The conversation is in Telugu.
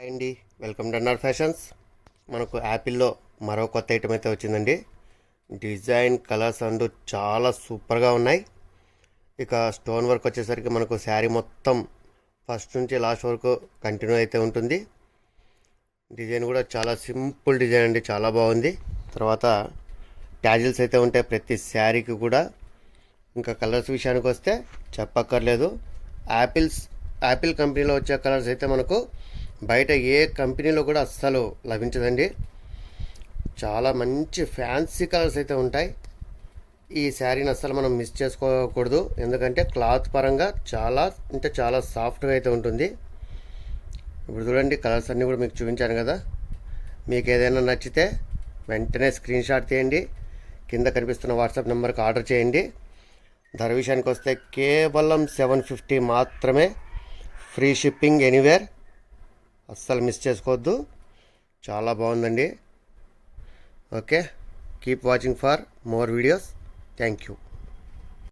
హాయ్ అండి, వెల్కమ్ టు అన్నార్ ఫ్యాషన్స్. మనకు యాపిల్లో మరో కొత్త ఐటమ్ అయితే వచ్చిందండి. డిజైన్ కలర్స్ అండ్ చాలా సూపర్గా ఉన్నాయి. ఇక స్టోన్ వర్క్ వచ్చేసరికి మనకు శారీ మొత్తం ఫస్ట్ నుంచి లాస్ట్ వరకు కంటిన్యూ అయితే ఉంటుంది. డిజైన్ కూడా చాలా సింపుల్ డిజైన్ అండి, చాలా బాగుంది. తర్వాత ట్యాజిల్స్ అయితే ఉంటాయి ప్రతి శారీకి కూడా. ఇంకా కలర్స్ విషయానికి వస్తే చెప్పక్కర్లేదు. యాపిల్ కంపెనీలో వచ్చే కలర్స్ అయితే మనకు బయట ఏ కంపెనీలో కూడా అస్సలు లభించదండి. చాలా మంచి ఫ్యాన్సీ కలర్స్ అయితే ఉంటాయి. ఈ శారీని అస్సలు మనం మిస్ చేసుకోకూడదు, ఎందుకంటే క్లాత్ పరంగా చాలా అంటే చాలా సాఫ్ట్గా అయితే ఉంటుంది. ఇప్పుడు చూడండి, కలర్స్ అన్నీ కూడా మీకు చూపించాను కదా. మీకు ఏదైనా నచ్చితే వెంటనే స్క్రీన్ షాట్ తీయండి, కింద కనిపిస్తున్న వాట్సాప్ నెంబర్కి ఆర్డర్ చేయండి. ధర విషయానికి వస్తే కేవలం 750 మాత్రమే, ఫ్రీ షిప్పింగ్ ఎనీవేర్. అస్సలు మిస్ చేసుకోవద్దు, చాలా బాగుందండి. Okay, keep watching for more videos. Thank you.